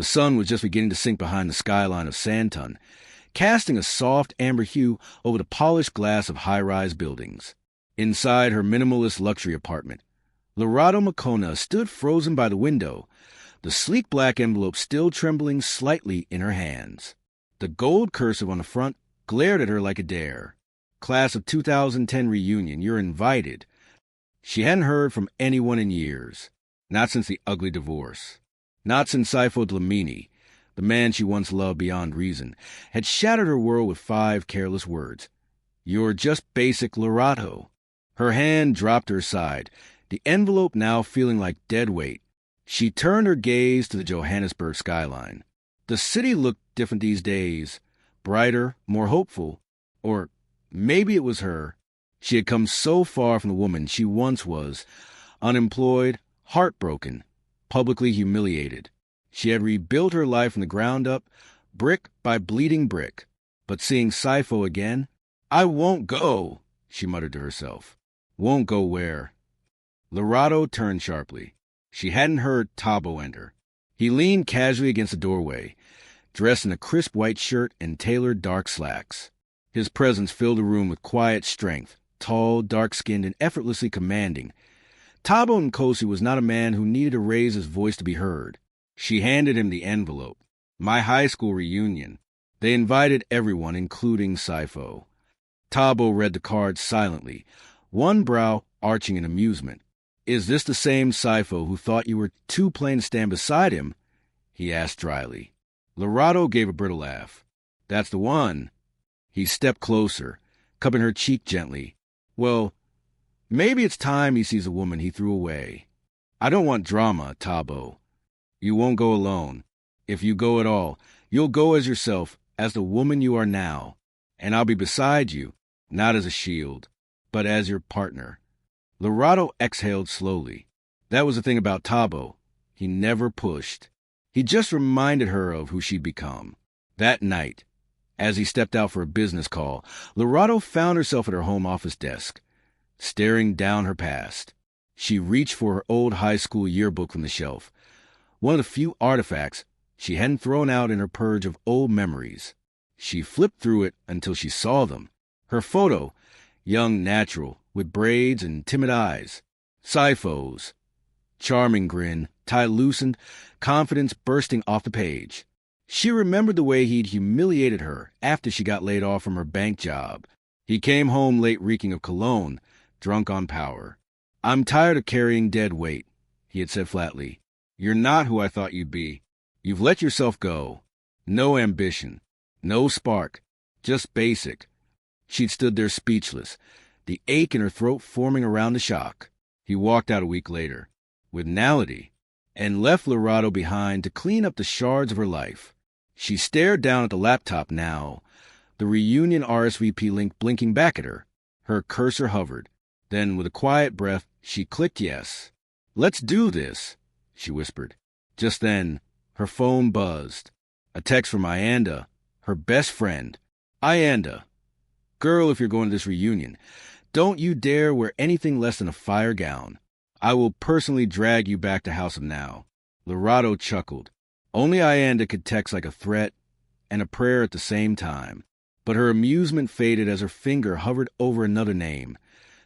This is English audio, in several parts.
The sun was just beginning to sink behind the skyline of Santon, casting a soft amber hue over the polished glass of high-rise buildings. Inside her minimalist luxury apartment, Lorado Makona stood frozen by the window, the sleek black envelope still trembling slightly in her hands. The gold cursive on the front glared at her like a dare. Class of 2010 reunion, you're invited. She hadn't heard from anyone in years. Not since the ugly divorce. Not since Saifo Dlamini, the man she once loved beyond reason, had shattered her world with 5 careless words. You're just basic Lorado. Her hand dropped to her side, the envelope now feeling like dead weight. She turned her gaze to the Johannesburg skyline. The city looked different these days, brighter, more hopeful. Or maybe it was her. She had come so far from the woman she once was, unemployed, heartbroken, publicly humiliated. She had rebuilt her life from the ground up, brick by bleeding brick. But seeing Saifo again, I won't go, she muttered to herself. Won't go where? Lorado turned sharply. She hadn't heard Tabo enter. He leaned casually against the doorway, dressed in a crisp white shirt and tailored dark slacks. His presence filled the room with quiet strength, tall, dark-skinned, and effortlessly commanding. Tabo Nkosi was not a man who needed to raise his voice to be heard. She handed him the envelope. My high school reunion. They invited everyone, including Saifo. Tabo read the card silently, one brow arching in amusement. Is this the same Saifo who thought you were too plain to stand beside him? He asked dryly. Lorado gave a brittle laugh. That's the one. He stepped closer, cupping her cheek gently. Well, maybe it's time he sees a woman he threw away. I don't want drama, Tabo. You won't go alone. If you go at all, you'll go as yourself, as the woman you are now. And I'll be beside you, not as a shield, but as your partner. Lorado exhaled slowly. That was the thing about Tabo. He never pushed. He just reminded her of who she'd become. That night, as he stepped out for a business call, Lorado found herself at her home office desk, staring down her past. She reached for her old high school yearbook from the shelf, one of the few artifacts she hadn't thrown out in her purge of old memories. She flipped through it until she saw them. Her photo, young natural, with braids and timid eyes. Saifo's. Charming grin, tie loosened, confidence bursting off the page. She remembered the way he'd humiliated her after she got laid off from her bank job. He came home late reeking of cologne, drunk on power. I'm tired of carrying dead weight, he had said flatly. You're not who I thought you'd be. You've let yourself go. No ambition. No spark. Just basic. She'd stood there speechless, the ache in her throat forming around the shock. He walked out a week later, with Nality, and left Lorado behind to clean up the shards of her life. She stared down at the laptop now, the reunion RSVP link blinking back at her. Her cursor hovered. Then, with a quiet breath, she clicked yes. Let's do this, she whispered. Just then, her phone buzzed. A text from Ayanda, her best friend. Ayanda, girl, if you're going to this reunion, don't you dare wear anything less than a fire gown. I will personally drag you back to House of Now. Lorado chuckled. Only Ayanda could text like a threat and a prayer at the same time. But her amusement faded as her finger hovered over another name,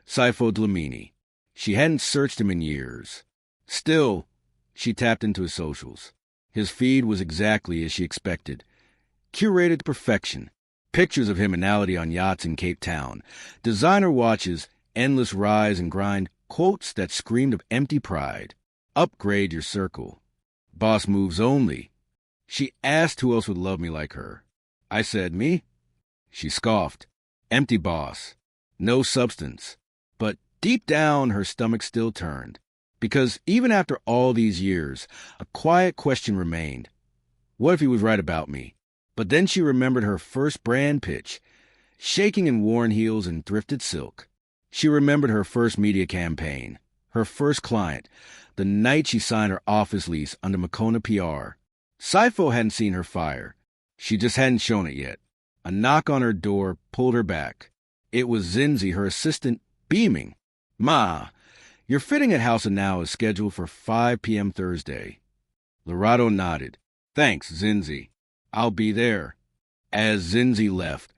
Saifo Dlamini. She hadn't searched him in years. Still, she tapped into his socials. His feed was exactly as she expected. Curated to perfection. Pictures of him and Nality on yachts in Cape Town. Designer watches, endless rise and grind, quotes that screamed of empty pride. Upgrade your circle. Boss moves only. She asked who else would love me like her. I said, me? She scoffed. Empty boss. No substance. But deep down, her stomach still turned. Because even after all these years, a quiet question remained. What if he was right about me? But then she remembered her first brand pitch, shaking in worn heels and thrifted silk. She remembered her first media campaign, her first client, the night she signed her office lease under Makona PR. Saifo hadn't seen her fire. She just hadn't shown it yet. A knock on her door pulled her back. It was Zinzi, her assistant, beaming. Ma, your fitting at House of Now is scheduled for 5 p.m. Thursday. Lorado nodded. Thanks, Zinzi. I'll be there. As Zinzi left,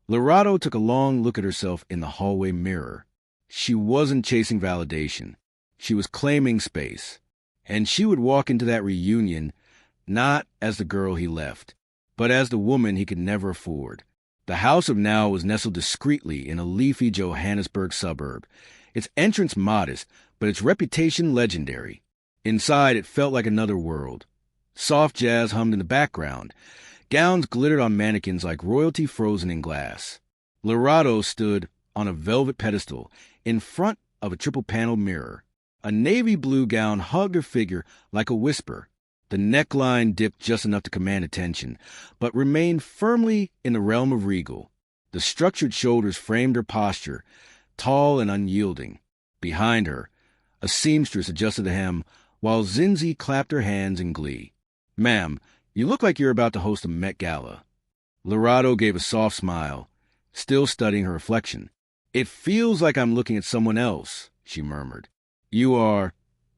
Lorado took a long look at herself in the hallway mirror. She wasn't chasing validation. She was claiming space. And she would walk into that reunion not as the girl he left, but as the woman he could never afford. The house of Now was nestled discreetly in a leafy Johannesburg suburb, its entrance modest, but its reputation legendary. Inside, it felt like another world. Soft jazz hummed in the background. Gowns glittered on mannequins like royalty frozen in glass. Lorado stood on a velvet pedestal in front of a triple-paneled mirror. A navy blue gown hugged her figure like a whisper. The neckline dipped just enough to command attention, but remained firmly in the realm of regal. The structured shoulders framed her posture, tall and unyielding. Behind her, a seamstress adjusted the hem, while Zinzi clapped her hands in glee. "Ma'am, you look like you're about to host a Met Gala." Lorado gave a soft smile, still studying her reflection. "It feels like I'm looking at someone else," she murmured. "You are,"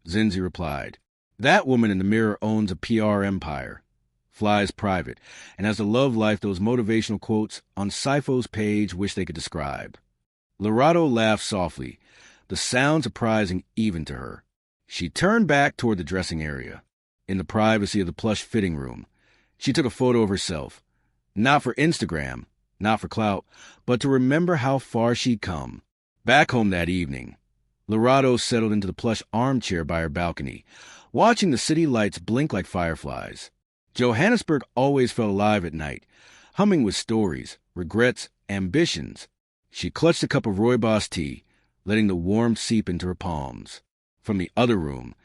Zinzi replied. "That woman in the mirror owns a PR empire, flies private, and has the love life those motivational quotes on Sipho's page wish they could describe." Lorado laughed softly, the sound surprising even to her. She turned back toward the dressing area. In the privacy of the plush fitting room, she took a photo of herself, not for Instagram, not for clout, but to remember how far she'd come. Back home that evening, Lorado settled into the plush armchair by her balcony, watching the city lights blink like fireflies. Johannesburg always felt alive at night, humming with stories, regrets, ambitions. She clutched a cup of rooibos tea, letting the warmth seep into her palms. From the other room,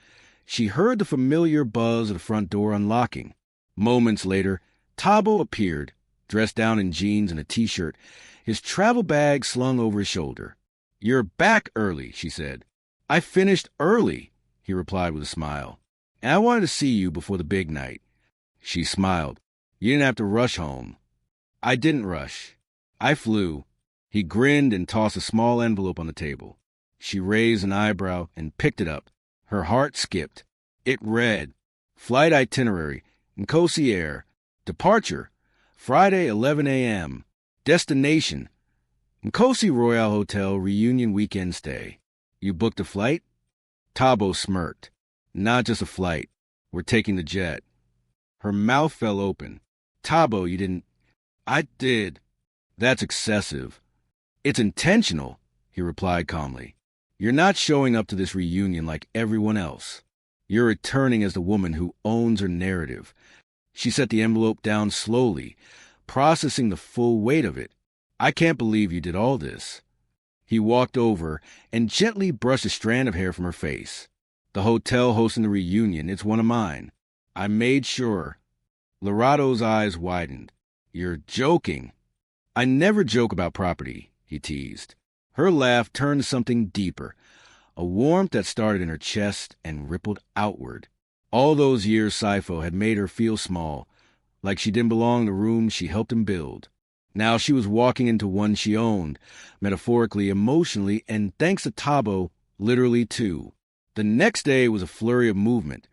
she heard the familiar buzz of the front door unlocking. Moments later, Tabo appeared, dressed down in jeans and a t-shirt, his travel bag slung over his shoulder. "You're back early," she said. "I finished early," he replied with a smile. "And I wanted to see you before the big night." She smiled. "You didn't have to rush home." "I didn't rush. I flew." He grinned and tossed a small envelope on the table. She raised an eyebrow and picked it up. Her heart skipped. It read, "Flight itinerary, Nkosi Air. Departure, Friday 11 a.m. Destination, Nkosi Royal Hotel Reunion Weekend Stay. You booked a flight?" Tabo smirked. "Not just a flight. We're taking the jet." Her mouth fell open. "Tabo, you didn't—" "I did." "That's excessive." "It's intentional," he replied calmly. "You're not showing up to this reunion like everyone else. You're returning as the woman who owns her narrative." She set the envelope down slowly, processing the full weight of it. "I can't believe you did all this." He walked over and gently brushed a strand of hair from her face. "The hotel hosting the reunion, it's one of mine. I made sure." Lorado's eyes widened. "You're joking." "I never joke about property," he teased. Her laugh turned to something deeper, a warmth that started in her chest and rippled outward. All those years Sipho had made her feel small, like she didn't belong in the room she helped him build. Now she was walking into one she owned, metaphorically, emotionally, and thanks to Tabo, literally too. The next day was a flurry of movement,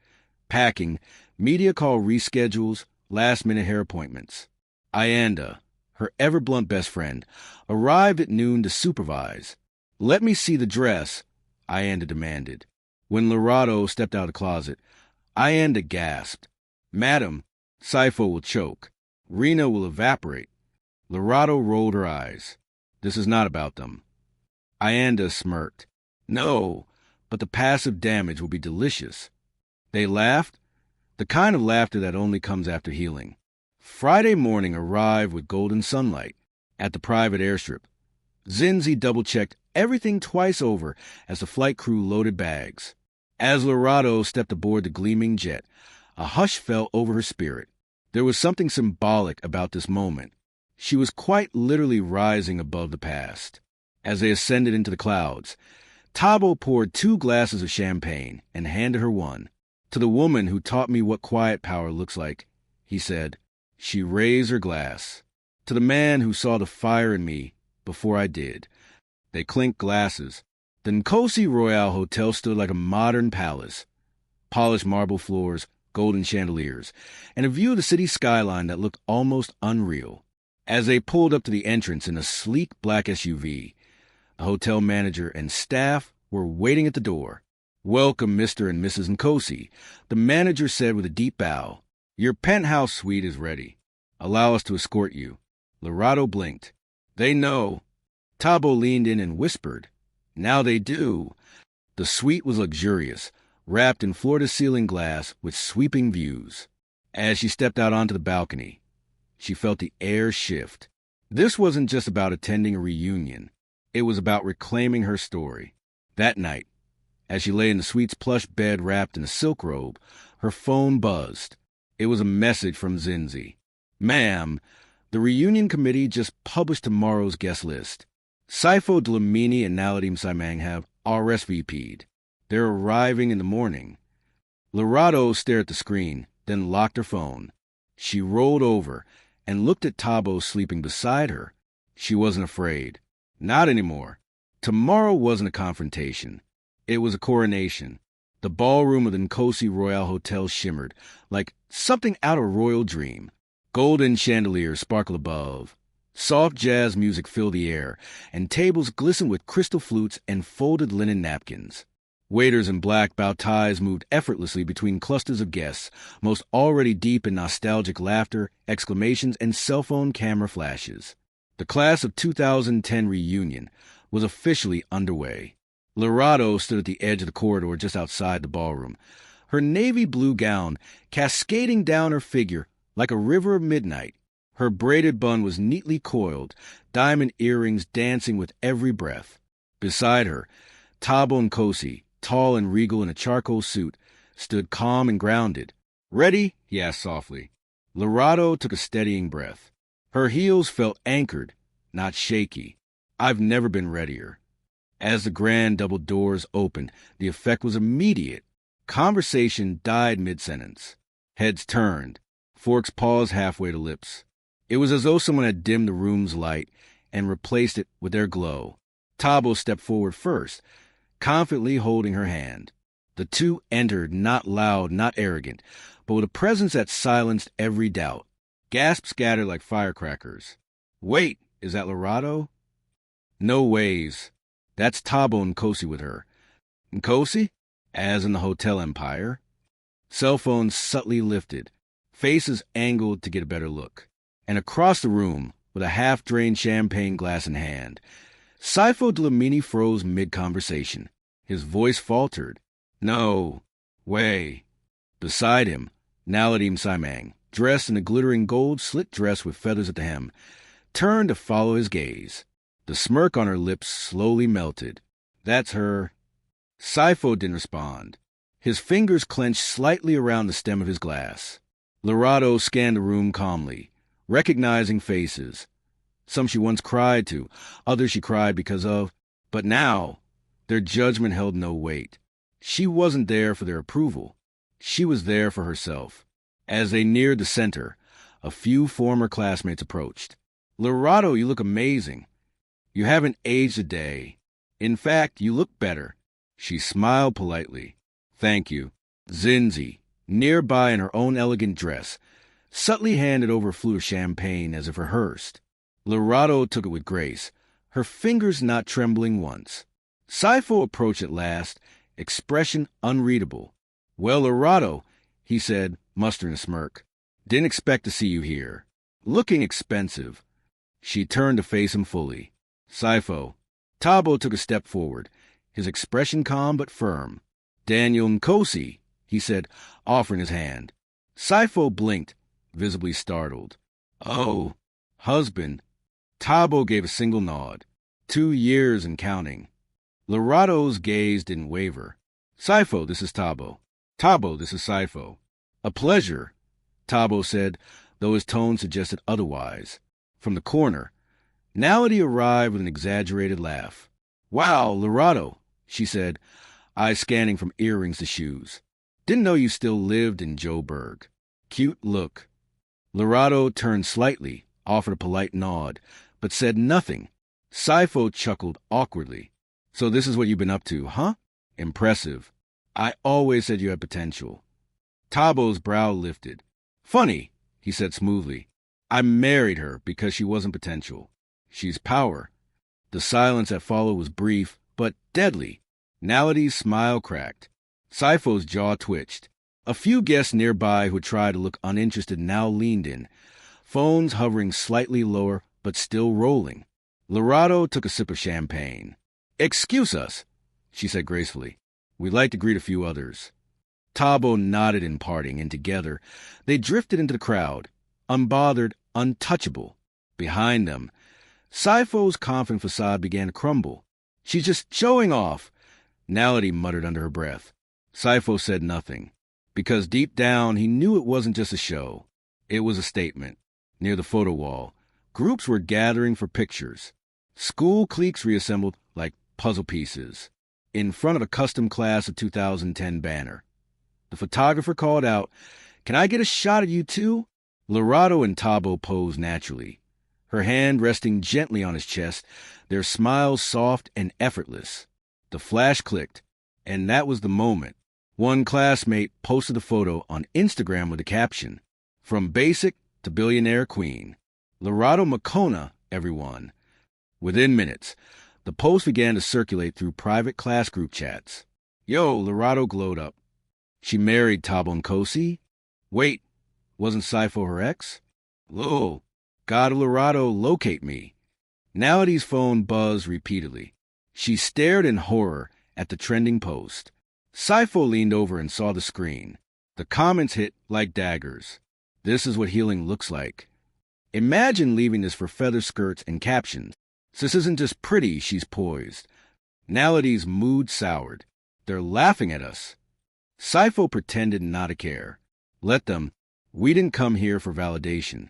packing, media call reschedules, last-minute hair appointments. Ayanda, her ever-blunt best friend, arrived at noon to supervise. "Let me see the dress," Ayanda demanded. When Lorado stepped out of the closet, Ayanda gasped. "Madam, Sipho will choke. Rena will evaporate." Lorado rolled her eyes. "This is not about them." Ayanda smirked. "No, but the passive damage will be delicious." They laughed, the kind of laughter that only comes after healing. Friday morning arrived with golden sunlight. At the private airstrip, Zinzi double-checked everything twice over as the flight crew loaded bags. As Lorado stepped aboard the gleaming jet, a hush fell over her spirit. There was something symbolic about this moment. She was quite literally rising above the past. As they ascended into the clouds, Tabo poured 2 glasses of champagne and handed her one. "To the woman who taught me what quiet power looks like," he said. She raised her glass. "To the man who saw the fire in me before I did." They clinked glasses. The Nkosi Royal Hotel stood like a modern palace. Polished marble floors, golden chandeliers, and a view of the city skyline that looked almost unreal. As they pulled up to the entrance in a sleek black SUV, the hotel manager and staff were waiting at the door. "Welcome, Mr. and Mrs. Nkosi," the manager said with a deep bow. "Your penthouse suite is ready. Allow us to escort you." Lorado blinked. "They know." Tabo leaned in and whispered, "Now they do." The suite was luxurious, wrapped in floor-to-ceiling glass with sweeping views. As she stepped out onto the balcony, she felt the air shift. This wasn't just about attending a reunion. It was about reclaiming her story. That night, as she lay in the suite's plush bed wrapped in a silk robe, her phone buzzed. It was a message from Zinzi. "Ma'am, the reunion committee just published tomorrow's guest list. Saifo Dlamini and Naladim Simang have RSVP'd. They're arriving in the morning." Lorado stared at the screen, then locked her phone. She rolled over and looked at Tabo sleeping beside her. She wasn't afraid. Not anymore. Tomorrow wasn't a confrontation. It was a coronation. The ballroom of the Nkosi Royal Hotel shimmered like something out of a royal dream. Golden chandeliers sparkled above. Soft jazz music filled the air, and tables glistened with crystal flutes and folded linen napkins. Waiters in black bow ties moved effortlessly between clusters of guests, most already deep in nostalgic laughter, exclamations, and cell phone camera flashes. The class of 2010 reunion was officially underway. Lorado stood at the edge of the corridor just outside the ballroom, her navy blue gown cascading down her figure like a river of midnight. Her braided bun was neatly coiled, diamond earrings dancing with every breath. Beside her, Tabo Nkosi, tall and regal in a charcoal suit, stood calm and grounded. "Ready?" he asked softly. Lorado took a steadying breath. Her heels felt anchored, not shaky. "I've never been readier." As the grand double doors opened, the effect was immediate. Conversation died mid-sentence. Heads turned. Forks paused halfway to lips. It was as though someone had dimmed the room's light and replaced it with their glow. Tabo stepped forward first, confidently holding her hand. The two entered, not loud, not arrogant, but with a presence that silenced every doubt. Gasps scattered like firecrackers. "Wait, is that Lorado?" "No ways. That's Tabo Nkosi with her." "Nkosi?" As in the hotel empire. Cell phones subtly lifted, faces angled to get a better look. And across the room, with a half-drained champagne glass in hand, Saifo Dlamini froze mid-conversation. His voice faltered. "No way." Beside him, Naladim Simang, dressed in a glittering gold slit dress with feathers at the hem, turned to follow his gaze. The smirk on her lips slowly melted. "That's her." Saifo didn't respond. His fingers clenched slightly around the stem of his glass. Lorado scanned the room calmly, recognizing faces. Some she once cried to, others she cried because of. But now, their judgment held no weight. She wasn't there for their approval. She was there for herself. As they neared the center, a few former classmates approached. "Lorado, you look amazing. You haven't aged a day. In fact, you look better." She smiled politely. "Thank you." Zinzi, nearby in her own elegant dress, subtly handed over a flute of champagne as if rehearsed. Lorado took it with grace, her fingers not trembling once. Saifo approached at last, expression unreadable. "Well, Lorado," he said, mustering a smirk. "Didn't expect to see you here. Looking expensive." She turned to face him fully. "Saifo." Tabo took a step forward, his expression calm but firm. "Daniel Nkosi," he said, offering his hand. Saifo blinked, visibly startled. "Oh, husband." Tabo gave a single nod. 2 years and counting. Lorado's gaze didn't waver. "Saifo, this is Tabo. Tabo, this is Saifo." "A pleasure," Tabo said, though his tone suggested otherwise. From the corner, Nality arrived with an exaggerated laugh. "Wow, Lorado," she said, eyes scanning from earrings to shoes. "Didn't know you still lived in Joburg. Cute look." Lorado turned slightly, offered a polite nod, but said nothing. Saifo chuckled awkwardly. "So this is what you've been up to, huh? Impressive. I always said you had potential." Tabo's brow lifted. Funny, he said smoothly. I married her because she wasn't potential. She's power. The silence that followed was brief, but deadly. Nality's smile cracked. Sipho's jaw twitched. A few guests nearby who had tried to look uninterested now leaned in, phones hovering slightly lower but still rolling. Lorado took a sip of champagne. Excuse us, she said gracefully. We'd like to greet a few others. Tabo nodded in parting, and together they drifted into the crowd, unbothered, untouchable. Behind them, Sipho's confident facade began to crumble. She's just showing off, Nality muttered under her breath. Sipho said nothing, because deep down he knew it wasn't just a show. It was a statement. Near the photo wall, groups were gathering for pictures. School cliques reassembled like puzzle pieces in front of a custom class of 2010 banner. The photographer called out, "Can I get a shot of you too?" Lorado and Tabo posed naturally, her hand resting gently on his chest, their smiles soft and effortless. The flash clicked, and that was the moment. One classmate posted the photo on Instagram with the caption, "From basic to billionaire queen. Lorado Makona, everyone." Within minutes, the post began to circulate through private class group chats. Yo, Lorado glowed up. She married Tabo Nkosi? Wait, wasn't Sipho her ex? Lol, God Lorado, locate me. Nality's phone buzzed repeatedly. She stared in horror at the trending post. Sipho leaned over and saw the screen. The comments hit like daggers. This is what healing looks like. Imagine leaving this for feather skirts and captions. This isn't just pretty, she's poised. Nality's mood soured. They're laughing at us. Sipho pretended not to care. Let them. We didn't come here for validation.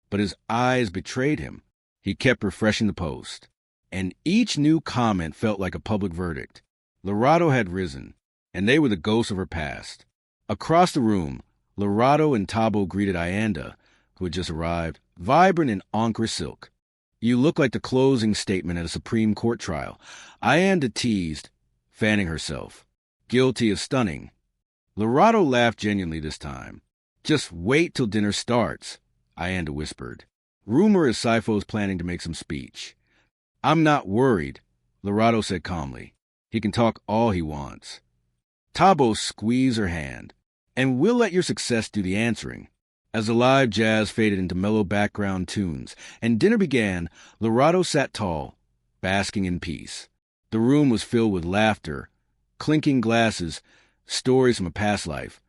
But his eyes betrayed him. He kept refreshing the post. And each new comment felt like a public verdict. Lorado had risen, and they were the ghosts of her past. Across the room, Lorado and Tabo greeted Ayanda, who had just arrived, vibrant in Ankara silk. You look like the closing statement at a Supreme Court trial. Ayanda teased, fanning herself. Guilty as stunning. Lorado laughed genuinely this time. Just wait till dinner starts, Ayanda whispered. Rumor is Sipho's planning to make some speech. I'm not worried, Lorado said calmly. He can talk all he wants. Tabo squeezed her hand. And we'll let your success do the answering. As the live jazz faded into mellow background tunes and dinner began, Lorado sat tall, basking in peace. The room was filled with laughter, clinking glasses, stories from a past life,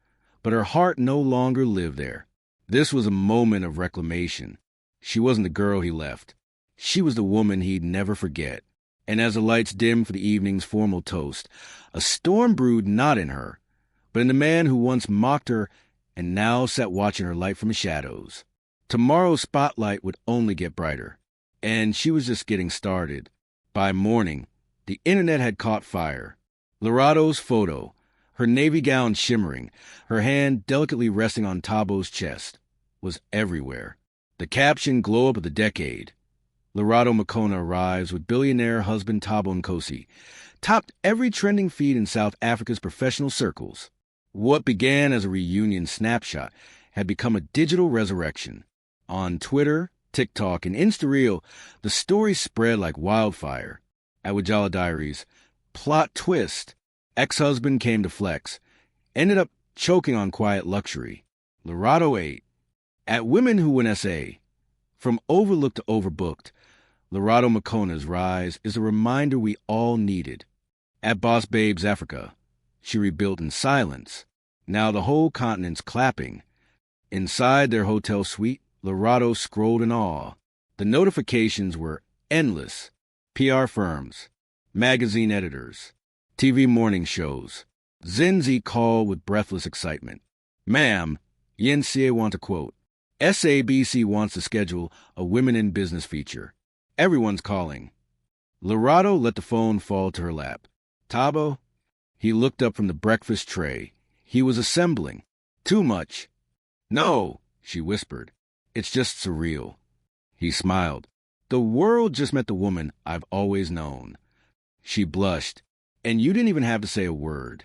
but her heart no longer lived there. This was a moment of reclamation. She wasn't the girl he left. She was the woman he'd never forget. And as the lights dimmed for the evening's formal toast, a storm brewed not in her, but in the man who once mocked her and now sat watching her light from the shadows. Tomorrow's spotlight would only get brighter, and she was just getting started. By morning, the internet had caught fire. Lorado's photo, her navy gown shimmering, her hand delicately resting on Tabo's chest, was everywhere. The caption glow up of the decade. Lorado Makona arrives with billionaire husband Tabo Nkosi, topped every trending feed in South Africa's professional circles. What began as a reunion snapshot had become a digital resurrection. On Twitter, TikTok, and Insta-Reel, the story spread like wildfire. At Wajala Diaries, plot twist. Ex-husband came to flex. Ended up choking on quiet luxury. Lorado 8. At Women Who Win SA, from overlooked to overbooked, Lorado Makona's rise is a reminder we all needed. At Boss Babes Africa, she rebuilt in silence. Now the whole continent's clapping. Inside their hotel suite, Lorado scrolled in awe. The notifications were endless. PR firms, magazine editors, TV morning shows. Zenzi called with breathless excitement. Ma'am, Yensie want to quote. SABC wants to schedule a Women in Business feature. Everyone's calling. Lorado let the phone fall to her lap. Tabo? He looked up from the breakfast tray. He was assembling. Too much. No, she whispered. It's just surreal. He smiled. The world just met the woman I've always known. She blushed, and you didn't even have to say a word.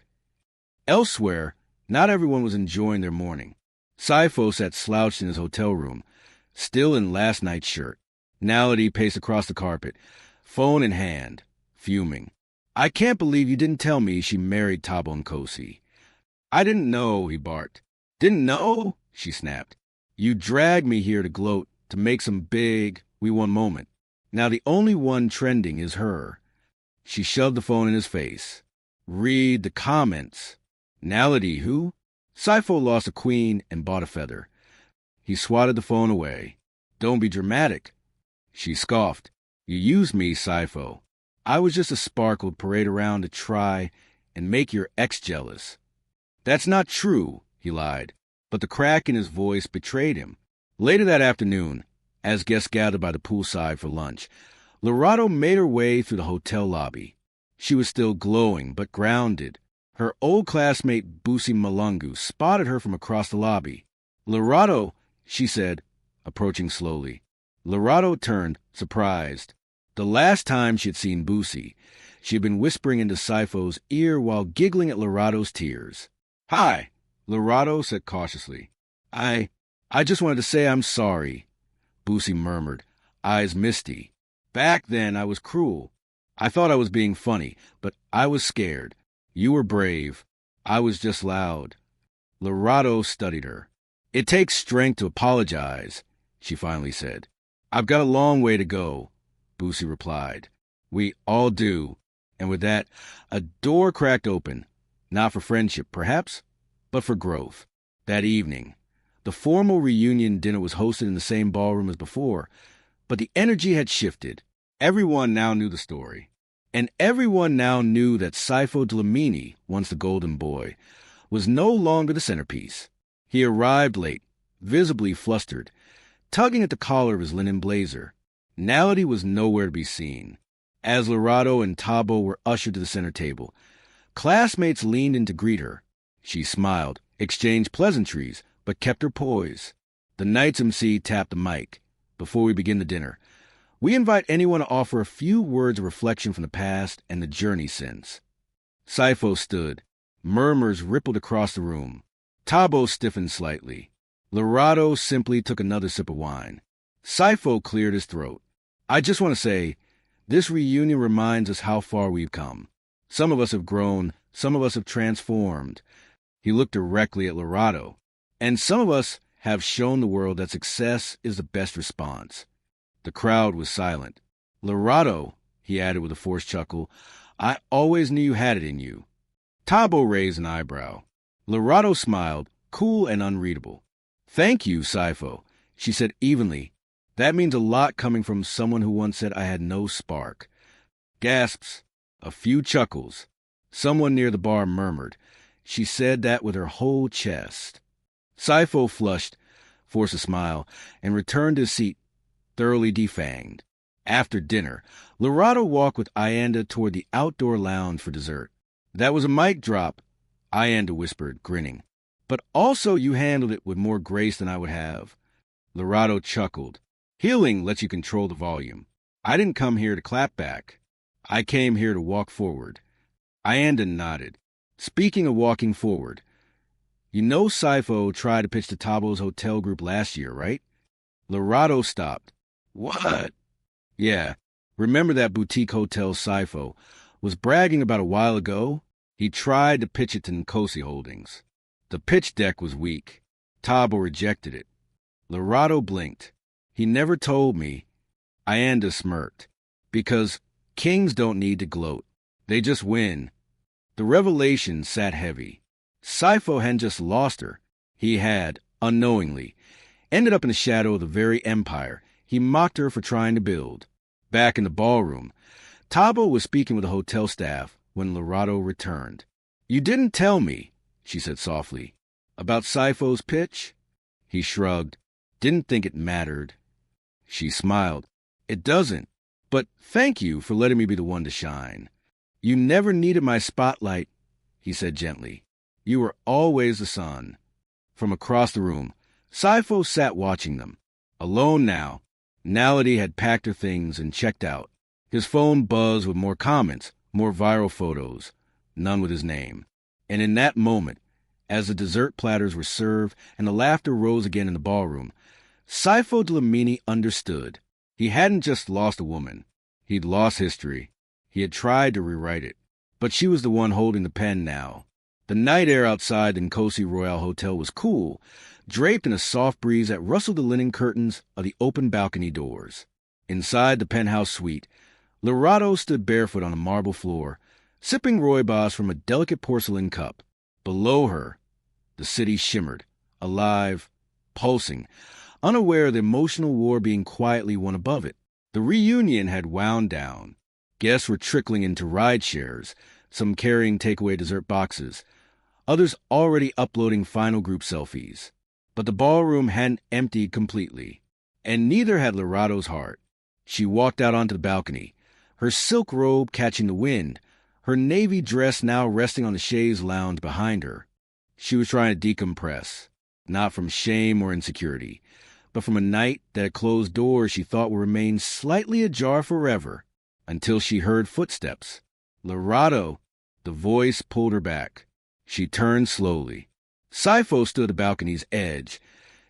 Elsewhere, Not everyone was enjoying their morning. Sifo sat slouched in his hotel room, still in last night's shirt. Nality paced across the carpet, phone in hand, fuming. I can't believe you didn't tell me she married Tabo Nkosi. I didn't know, he barked. Didn't know? She snapped. You dragged me here to gloat, to make some big, we won moment. Now the only one trending is her. She shoved the phone in his face. Read the comments. Nality who? Sifo lost a queen and bought a feather. He swatted the phone away. Don't be dramatic. She scoffed. You used me, Sifo. I was just a sparkle to parade around to try and make your ex jealous. That's not true, he lied, but the crack in his voice betrayed him. Later that afternoon, as guests gathered by the poolside for lunch, Lorado made her way through the hotel lobby. She was still glowing, but grounded. Her old classmate, Busi Malungu, spotted her from across the lobby. Lorado, she said, approaching slowly. Lorado turned, surprised. The last time she had seen Busi, she had been whispering into Sifo's ear while giggling at Lorado's tears. Hi, Lorado said cautiously. I just wanted to say I'm sorry, Busi murmured, eyes misty. Back then I was cruel. I thought I was being funny, but I was scared. You were brave. I was just loud. Lorado studied her. It takes strength to apologize, she finally said. I've got a long way to go, Busi replied. We all do. And with that, a door cracked open. Not for friendship, perhaps, but for growth. That evening, the formal reunion dinner was hosted in the same ballroom as before, but the energy had shifted. Everyone now knew the story. And everyone now knew that Sifo Dlamini, once the golden boy, was no longer the centerpiece. He arrived late, visibly flustered, tugging at the collar of his linen blazer. Nality was nowhere to be seen. As Lorado and Tabo were ushered to the center table, classmates leaned in to greet her. She smiled, exchanged pleasantries, but kept her poise. The night's MC tapped the mic. Before we begin the dinner, we invite anyone to offer a few words of reflection from the past and the journey since. Sifo stood. Murmurs rippled across the room. Tabo stiffened slightly. Lorado simply took another sip of wine. Sifo cleared his throat. I just want to say, this reunion reminds us how far we've come. Some of us have grown, some of us have transformed. He looked directly at Lorado. And some of us have shown the world that success is the best response. The crowd was silent. Lorado, he added with a forced chuckle, I always knew you had it in you. Tabo raised an eyebrow. Lorado smiled, cool and unreadable. Thank you, Sifo, she said evenly. That means a lot coming from someone who once said I had no spark. Gasps. A few chuckles. Someone near the bar murmured. She said that with her whole chest. Sifo flushed, forced a smile, and returned to his seat, thoroughly defanged. After dinner, Lorado walked with Ayanda toward the outdoor lounge for dessert. That was a mic drop, Ayanda whispered, grinning. But also you handled it with more grace than I would have. Lorado chuckled. Healing lets you control the volume. I didn't come here to clap back. I came here to walk forward. Ayanda nodded. Speaking of walking forward, you know Sifo tried to pitch to Tabo's hotel group last year, right? Lorado stopped. What? Yeah. Remember that boutique hotel Sifo was bragging about a while ago? He tried to pitch it to Nkosi Holdings. The pitch deck was weak. Tabo rejected it. Lorado blinked. He never told me. Ayanda smirked. Because kings don't need to gloat. They just win. The revelation sat heavy. Sifo hadn't just lost her. He had, unknowingly, ended up in the shadow of the very empire he mocked her for trying to build. Back in the ballroom, Tabo was speaking with the hotel staff when Lorado returned. You didn't tell me, she said softly. About Sifo's pitch? He shrugged. Didn't think it mattered. She smiled. It doesn't. But thank you for letting me be the one to shine. You never needed my spotlight, he said gently. You were always the sun. From across the room, Sifo sat watching them. Alone now, Nality had packed her things and checked out. His phone buzzed with more comments, more viral photos, none with his name. And in that moment, As the dessert platters were served and the laughter rose again in the ballroom, Sifo Dlamini understood. He hadn't just lost a woman. He'd lost history. He had tried to rewrite it. But she was the one holding the pen now. The night air outside the Nkosi Royale Hotel was cool, draped in a soft breeze that rustled the linen curtains of the open balcony doors. Inside the penthouse suite, Lorado stood barefoot on the marble floor, sipping rooibos from a delicate porcelain cup. Below her, the city shimmered, alive, pulsing, unaware of the emotional war being quietly won above it. The reunion had wound down. Guests were trickling into ride shares, some carrying takeaway dessert boxes, others already uploading final group selfies. But the ballroom hadn't emptied completely, and neither had Lorado's heart. She walked out onto the balcony, her silk robe catching the wind, her navy dress now resting on the chaise lounge behind her. She was trying to decompress, not from shame or insecurity, but from a night that had closed doors she thought would remain slightly ajar forever, until she heard footsteps. Lorado! The voice pulled her back. She turned slowly. Sifo stood at the balcony's edge,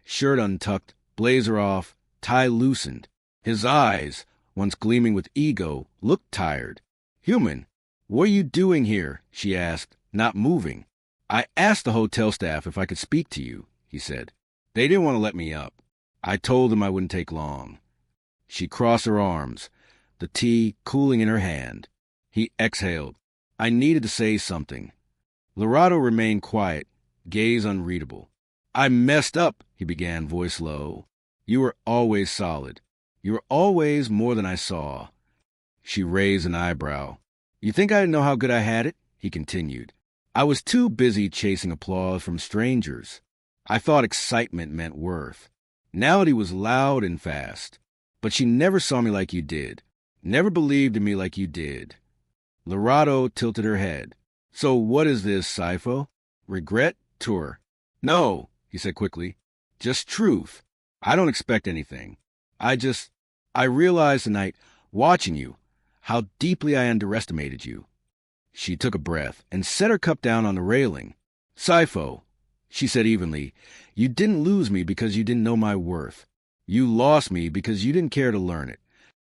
shirt untucked, blazer off, tie loosened. His eyes, once gleaming with ego, looked tired. "Human, what are you doing here?" she asked, not moving. "I asked the hotel staff if I could speak to you," he said. "They didn't want to let me up. I told them I wouldn't take long." She crossed her arms, the tea cooling in her hand. He exhaled. "I needed to say something." Lorado remained quiet, gaze unreadable. "I messed up," he began, voice low. "You were always solid. You were always more than I saw." She raised an eyebrow. "You think I didn't know how good I had it?" he continued. "I was too busy chasing applause from strangers. I thought excitement meant worth. Nality was loud and fast. But she never saw me like you did. Never believed in me like you did." Lorado tilted her head. "So what is this, Sifo? Regret? Tour?" "No," he said quickly. "Just truth. I don't expect anything. I realized tonight, watching you, how deeply I underestimated you." She took a breath and set her cup down on the railing. "Sifo," she said evenly, "you didn't lose me because you didn't know my worth. You lost me because you didn't care to learn it."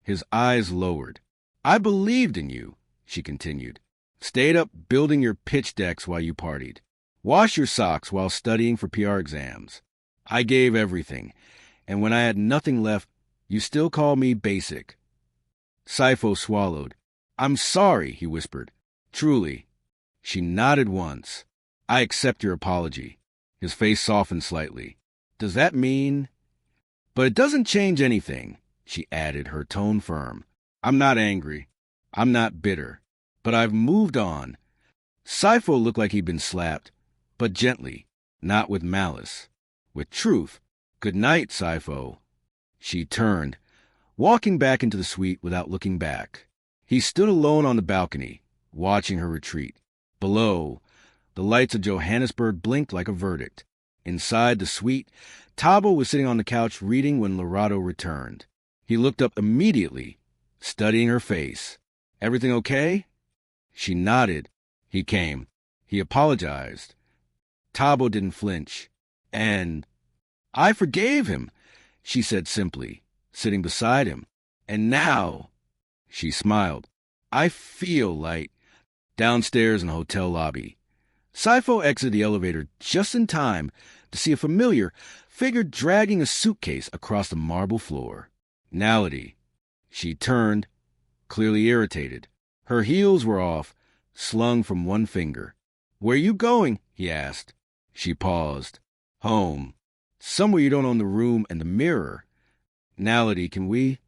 His eyes lowered. "I believed in you," she continued. "Stayed up building your pitch decks while you partied. Washed your socks while studying for PR exams. I gave everything, and when I had nothing left, you still called me basic." Sifo swallowed. "I'm sorry," he whispered. "Truly." She nodded once. "I accept your apology." His face softened slightly. "Does that mean—" "But it doesn't change anything," she added, her tone firm. "I'm not angry. I'm not bitter. But I've moved on." Sifo looked like he'd been slapped, but gently, not with malice, with truth. "Good night, Sifo." She turned, walking back into the suite without looking back. He stood alone on the balcony, watching her retreat. Below, the lights of Johannesburg blinked like a verdict. Inside the suite, Tabo was sitting on the couch reading when Lorado returned. He looked up immediately, studying her face. "Everything okay?" She nodded. He came. He apologized. Tabo didn't flinch. "And I forgave him," she said simply, sitting beside him. "And now," she smiled, "I feel light." Downstairs in the hotel lobby, Sifo exited the elevator just in time to see a familiar figure dragging a suitcase across the marble floor. Nality. She turned, clearly irritated. Her heels were off, slung from one finger. "Where you going?" he asked. She paused. "Home. Somewhere you don't own the room and the mirror." "Nality, can we—"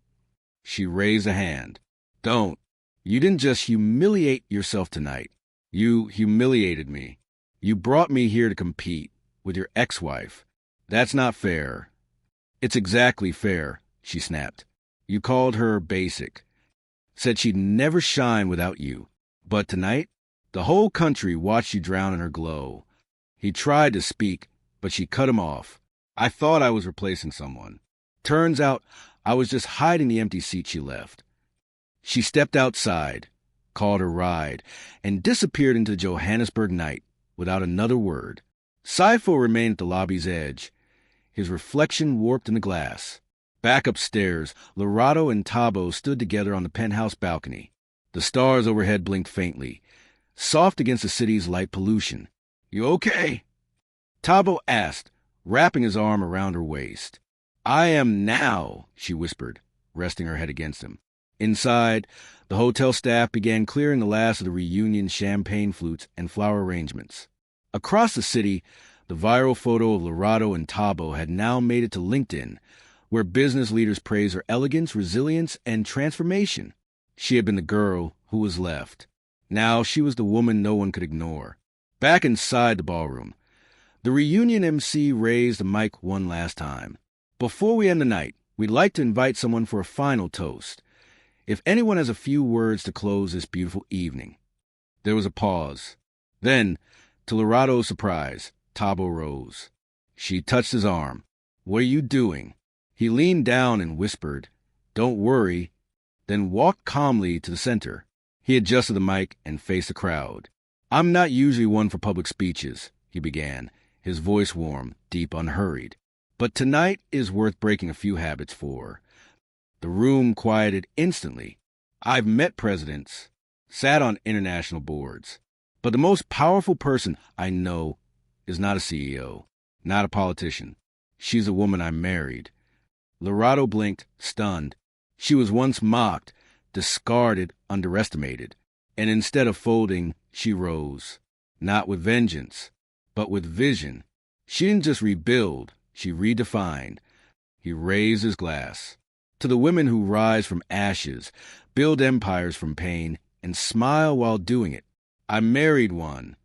She raised a hand. "Don't. You didn't just humiliate yourself tonight. You humiliated me. You brought me here to compete with your ex-wife. That's not fair." "It's exactly fair," she snapped. "You called her basic. Said she'd never shine without you. But tonight, the whole country watched you drown in her glow." He tried to speak, but she cut him off. "I thought I was replacing someone. Turns out I was just hiding the empty seat she left." She stepped outside, called her ride, and disappeared into the Johannesburg night without another word. Sifo remained at the lobby's edge, his reflection warped in the glass. Back upstairs, Lorado and Tabo stood together on the penthouse balcony. The stars overhead blinked faintly, soft against the city's light pollution. "You okay?" Tabo asked, wrapping his arm around her waist. "I am now," she whispered, resting her head against him. Inside, the hotel staff began clearing the last of the reunion champagne flutes and flower arrangements. Across the city, the viral photo of Lorado and Tabo had now made it to LinkedIn, where business leaders praised her elegance, resilience, and transformation. She had been the girl who was left. Now she was the woman no one could ignore. Back inside the ballroom, the reunion MC raised the mic one last time. "Before we end the night, we'd like to invite someone for a final toast. If anyone has a few words to close this beautiful evening." There was a pause. Then, to Lorado's surprise, Tabo rose. She touched his arm. "What are you doing?" He leaned down and whispered, "Don't worry," then walked calmly to the center. He adjusted the mic and faced the crowd. "I'm not usually one for public speeches," he began, his voice warm, deep, unhurried. "But tonight is worth breaking a few habits for." The room quieted instantly. "I've met presidents, sat on international boards, but the most powerful person I know is not a CEO, not a politician. She's a woman I married." Lorado blinked, stunned. She was once mocked, discarded, underestimated. And instead of folding, she rose. Not with vengeance, but with vision. She didn't just rebuild, she redefined. He raised his glass. "To the women who rise from ashes, build empires from pain, and smile while doing it. I married one."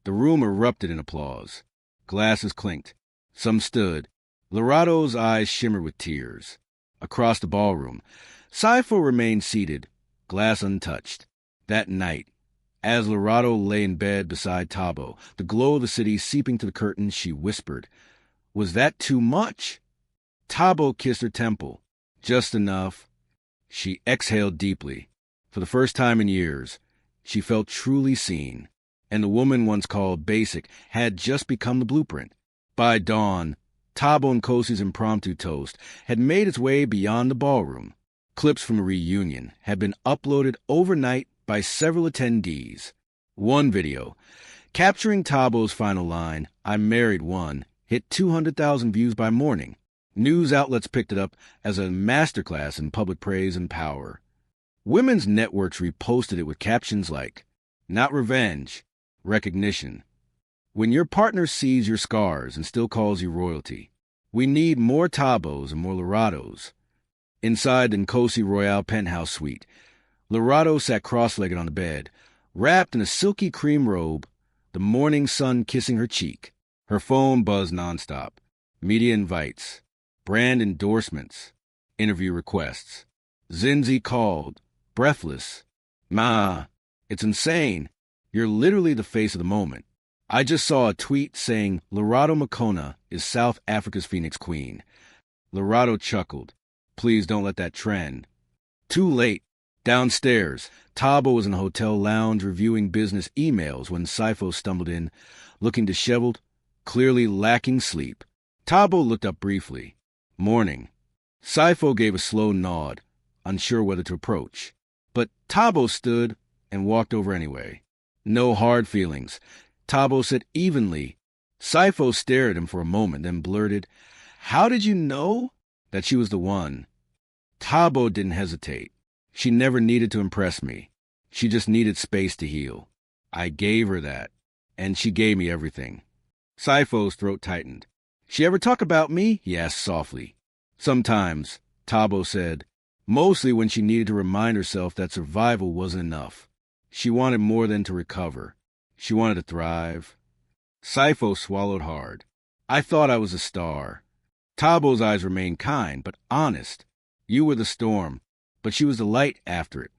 The room erupted in applause. Glasses clinked. Some stood. Lorado's eyes shimmered with tears. Across the ballroom, Sifo remained seated, glass untouched. That night, as Lorado lay in bed beside Tabo, the glow of the city seeping through the curtains, she whispered, "Was that too much?" Tabo kissed her temple. Just enough. She exhaled deeply. For the first time in years, she felt truly seen. And the woman once called basic had just become the blueprint. By dawn, Tabo and Kosi's impromptu toast had made its way beyond the ballroom. Clips from the reunion had been uploaded overnight by several attendees. One video, capturing Tabo's final line, "I married one," hit 200,000 views by morning. News outlets picked it up as a masterclass in public praise and power. Women's networks reposted it with captions like, "Not revenge, recognition." When your partner sees your scars and still calls you royalty, we need more Tabos and more Lorados. Inside the Nkosi Royale penthouse suite, Lorado sat cross-legged on the bed, wrapped in a silky cream robe, the morning sun kissing her cheek. Her phone buzzed nonstop. Media invites, brand endorsements, interview requests. Zinzi called, breathless. "Ma, it's insane. You're literally the face of the moment. I just saw a tweet saying Lorado Makona is South Africa's Phoenix Queen." Lorado chuckled. "Please don't let that trend." Too late. Downstairs, Tabo was in a hotel lounge reviewing business emails when Sifo stumbled in, looking disheveled, clearly lacking sleep. Tabo looked up briefly. "Morning." Sifo gave a slow nod, unsure whether to approach. But Tabo stood and walked over anyway. No hard feelings. Tabo said evenly. Sifo stared at him for a moment, then blurted, "How did you know that she was the one?" Tabo didn't hesitate. "She never needed to impress me. She just needed space to heal. I gave her that, and she gave me everything." Sifo's throat tightened. "She ever talk about me?" he asked softly. "Sometimes," Tabo said, "mostly when she needed to remind herself that survival wasn't enough. She wanted more than to recover. She wanted to thrive." Sifo swallowed hard. "I thought I was a star." Tabo's eyes remained kind, but honest. "You were the storm, but she was the light after it."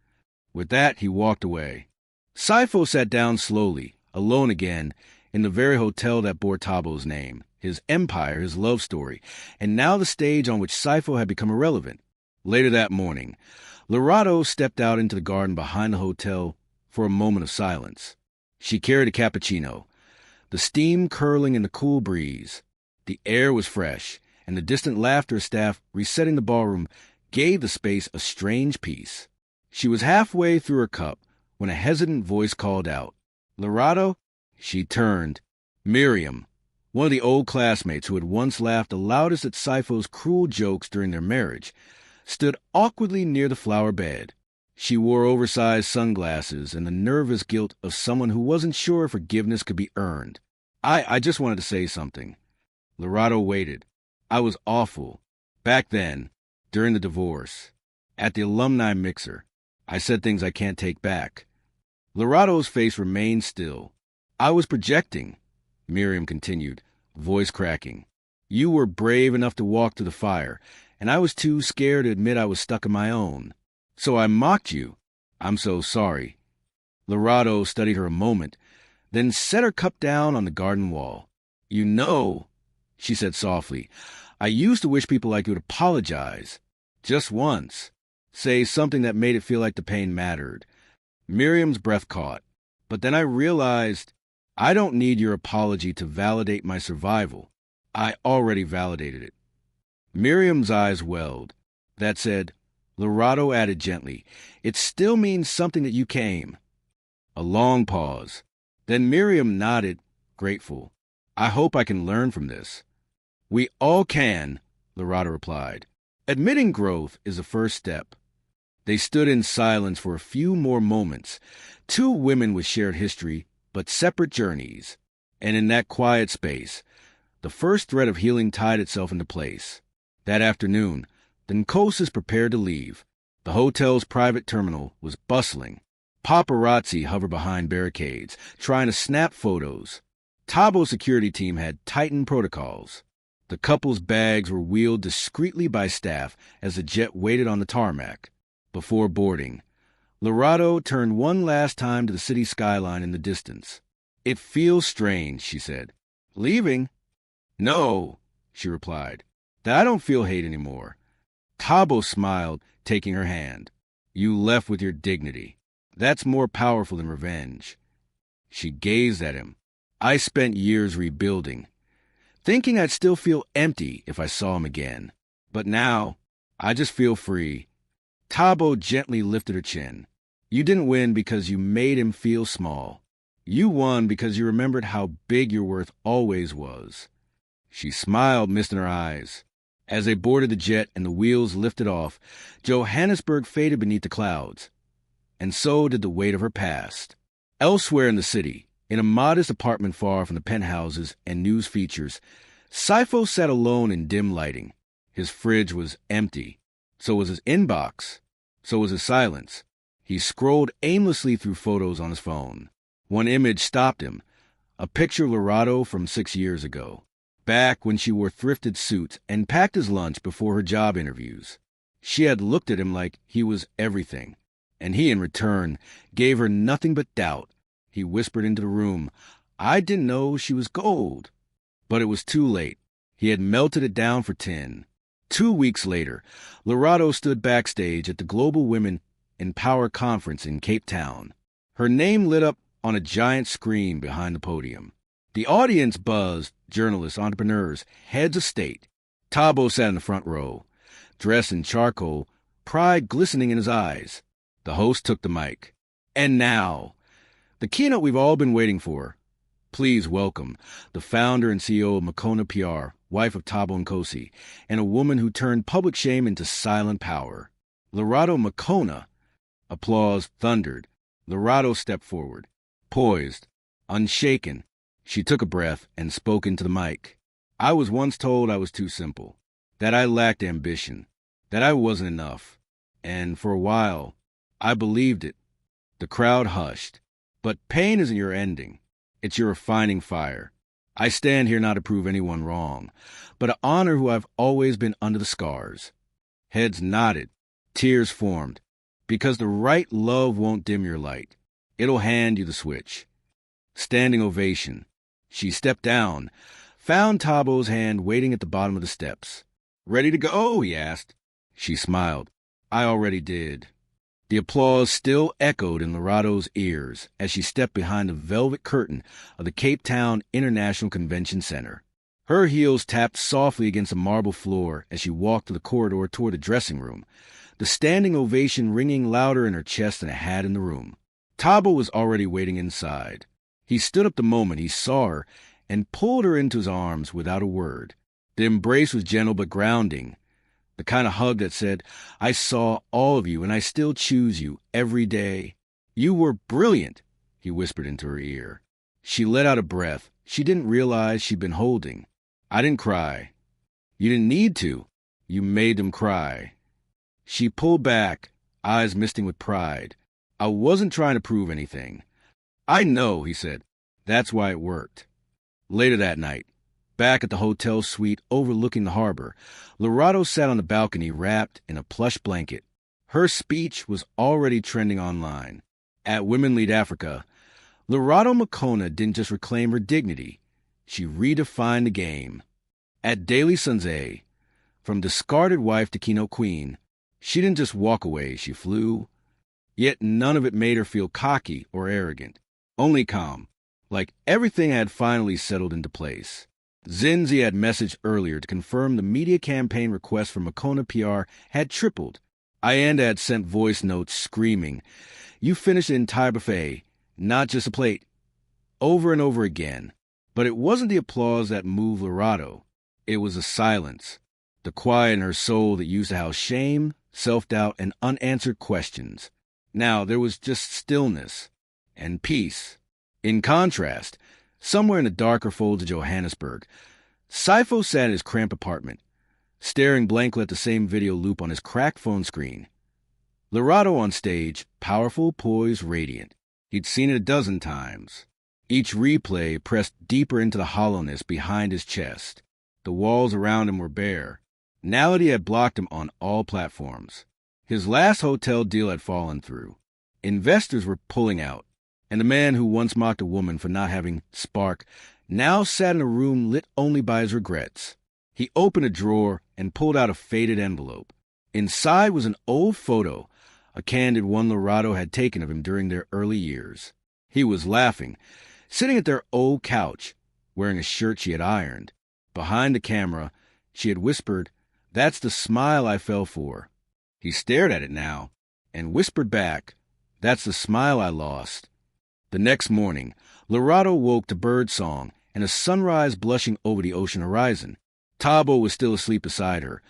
With that, he walked away. Sifo sat down slowly, alone again, in the very hotel that bore Tabo's name, his empire, his love story, and now the stage on which Sifo had become irrelevant. Later that morning, Lorado stepped out into the garden behind the hotel for a moment of silence. She carried a cappuccino. the steam curling in the cool breeze. The air was fresh, and the distant laughter of staff resetting the ballroom gave the space a strange peace. She was halfway through her cup when a hesitant voice called out, "Lorado?" She turned. Miriam, one of the old classmates who had once laughed the loudest at Sipho's cruel jokes during their marriage, stood awkwardly near the flower bed. She wore oversized sunglasses and the nervous guilt of someone who wasn't sure forgiveness could be earned. I just wanted to say something. Lorado waited. I was awful. Back then, during the divorce, at the alumni mixer, I said things I can't take back. Lorado's face remained still. I was projecting, Miriam continued, voice cracking. You were brave enough to walk through the fire, and I was too scared to admit I was stuck in my own. So I mocked you. I'm so sorry. Lorado studied her a moment, then set her cup down on the garden wall. You know, she said softly, I used to wish people like you would apologize. Just once. Say something that made it feel like the pain mattered. Miriam's breath caught. But then I realized I don't need your apology to validate my survival. I already validated it. Miriam's eyes welled. That said, Lorado added gently, it still means something that you came. A long pause. Then Miriam nodded, grateful. I hope I can learn from this. We all can, Lorado replied. Admitting growth is the first step. They stood in silence for a few more moments, two women with shared history, but separate journeys. And in that quiet space, the first thread of healing tied itself into place. That afternoon, the Nkosis prepared to leave. The hotel's private terminal was bustling. Paparazzi hovered behind barricades, trying to snap photos. Tabo's security team had tightened protocols. The couple's bags were wheeled discreetly by staff as the jet waited on the tarmac. Before boarding, Lorado turned one last time to the city skyline in the distance. It feels strange, she said. Leaving? No, she replied. That I don't feel hate anymore. Tabo smiled, taking her hand. You left with your dignity. That's more powerful than revenge. She gazed at him. I spent years rebuilding, thinking I'd still feel empty if I saw him again. But now, I just feel free. Tabo gently lifted her chin. You didn't win because you made him feel small. You won because you remembered how big your worth always was. She smiled, mist in her eyes. As they boarded the jet and the wheels lifted off, Johannesburg faded beneath the clouds. And so did the weight of her past. Elsewhere in the city, in a modest apartment far from the penthouses and news features, Sipho sat alone in dim lighting. His fridge was empty. So was his inbox. So was his silence. He scrolled aimlessly through photos on his phone. One image stopped him, a picture of Lorado from 6 years ago, back when she wore thrifted suits and packed his lunch before her job interviews. She had looked at him like he was everything, and he, in return, gave her nothing but doubt. He whispered into the room, I didn't know she was gold. But it was too late. He had melted it down for 10. 2 weeks later, Lorado stood backstage at the Global Women in Power Conference in Cape Town. Her name lit up on a giant screen behind the podium. The audience buzzed, journalists, entrepreneurs, heads of state. Tabo sat in the front row, dressed in charcoal, pride glistening in his eyes. The host took the mic. And now, the keynote we've all been waiting for. Please welcome the founder and CEO of Makona PR, wife of Thabo Nkosi, and a woman who turned public shame into silent power. Lorado Makona. Applause thundered. Lorado stepped forward, poised, unshaken. She took a breath and spoke into the mic. I was once told I was too simple, that I lacked ambition, that I wasn't enough. And for a while, I believed it. The crowd hushed. But pain isn't your ending. It's your refining fire. I stand here not to prove anyone wrong, but to honor who I've always been under the scars. Heads nodded. Tears formed. Because the right love won't dim your light. It'll hand you the switch. Standing ovation. She stepped down, found Tabo's hand waiting at the bottom of the steps. Ready to go? He asked. She smiled. I already did. The applause still echoed in Lorado's ears as she stepped behind the velvet curtain of the Cape Town International Convention Center. Her heels tapped softly against the marble floor as she walked through the corridor toward the dressing room, the standing ovation ringing louder in her chest than it had in the room. Tabo was already waiting inside. He stood up the moment he saw her and pulled her into his arms without a word. The embrace was gentle but grounding, the kind of hug that said, "I saw all of you and I still choose you every day. You were brilliant," he whispered into her ear. She let out a breath she didn't realize she'd been holding. "I didn't cry." "You didn't need to. You made them cry." She pulled back, eyes misting with pride. "I wasn't trying to prove anything." "I know," he said. "That's why it worked." Later that night, back at the hotel suite overlooking the harbor, Lorado sat on the balcony wrapped in a plush blanket. Her speech was already trending online. At Women Lead Africa, Lorado Makona didn't just reclaim her dignity, she redefined the game. At Daily Sunze, from discarded wife to keynote queen, she didn't just walk away, she flew. Yet none of it made her feel cocky or arrogant, only calm, like everything had finally settled into place. Zinzi had messaged earlier to confirm the media campaign request from Makona PR had tripled. Ayanda had sent voice notes screaming, "You finished the entire buffet, not just a plate," over and over again. But it wasn't the applause that moved Lorado. It was the silence, the quiet in her soul that used to house shame, self-doubt, and unanswered questions. Now there was just stillness and peace. In contrast, somewhere in the darker folds of Johannesburg, Saifo sat in his cramped apartment, staring blankly at the same video loop on his cracked phone screen. Lorado on stage, powerful, poised, radiant. He'd seen it a dozen times. Each replay pressed deeper into the hollowness behind his chest. The walls around him were bare. Nality had blocked him on all platforms. His last hotel deal had fallen through. Investors were pulling out. And the man who once mocked a woman for not having spark now sat in a room lit only by his regrets. He opened a drawer and pulled out a faded envelope. Inside was an old photo, a candid one Lorado had taken of him during their early years. He was laughing, sitting at their old couch, wearing a shirt she had ironed. Behind the camera, she had whispered, "That's the smile I fell for." He stared at it now and whispered back, "That's the smile I lost." The next morning, Lorado woke to birdsong and a sunrise blushing over the ocean horizon. Tabo was still asleep beside her,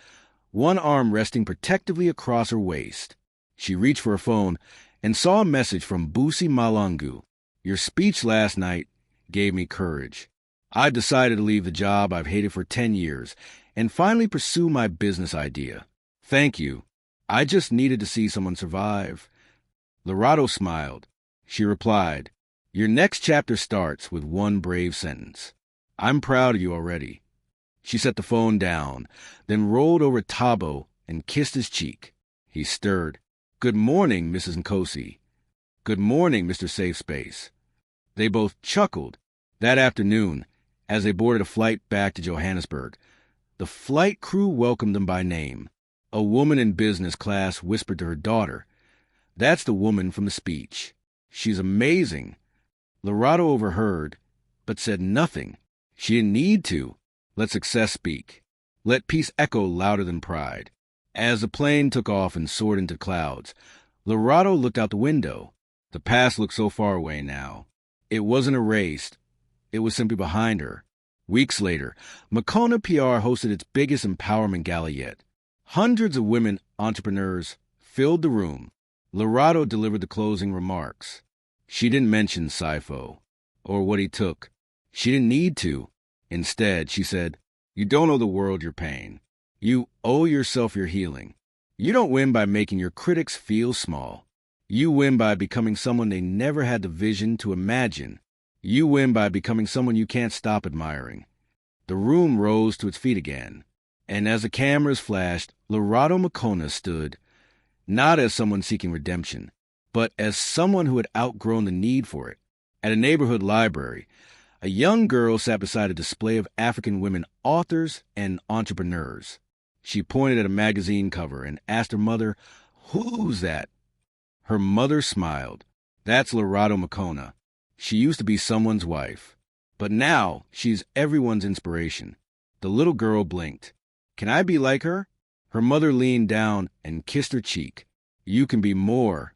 one arm resting protectively across her waist. She reached for her phone and saw a message from Busi Malangu. "Your speech last night gave me courage. I've decided to leave the job I've hated for 10 years and finally pursue my business idea. Thank you. I just needed to see someone survive." Lorado smiled. She replied, "Your next chapter starts with one brave sentence. I'm proud of you already." She set the phone down, then rolled over Tabo and kissed his cheek. He stirred. "Good morning, Mrs. Nkosi." "Good morning, Mr. Safe Space." They both chuckled. That afternoon, as they boarded a flight back to Johannesburg, the flight crew welcomed them by name. A woman in business class whispered to her daughter, "That's the woman from the speech. She's amazing." Lorado overheard, but said nothing. She didn't need to. Let success speak. Let peace echo louder than pride. As the plane took off and soared into clouds, Lorado looked out the window. The past looked so far away now. It wasn't erased. It was simply behind her. Weeks later, Makona PR hosted its biggest empowerment gala yet. Hundreds of women entrepreneurs filled the room. Lorado delivered the closing remarks. She didn't mention Saifo or what he took. She didn't need to. Instead, she said, "You don't owe the world your pain. You owe yourself your healing. You don't win by making your critics feel small. You win by becoming someone they never had the vision to imagine. You win by becoming someone you can't stop admiring." The room rose to its feet again. And as the cameras flashed, Lorado Makona stood, not as someone seeking redemption, but as someone who had outgrown the need for it. At a neighborhood library, a young girl sat beside a display of African women authors and entrepreneurs. She pointed at a magazine cover and asked her mother, "Who's that?" Her mother smiled. That's Lorado Macona. She used to be someone's wife. But now she's everyone's inspiration. The little girl blinked. Can I be like her? Her mother leaned down and kissed her cheek. You can be more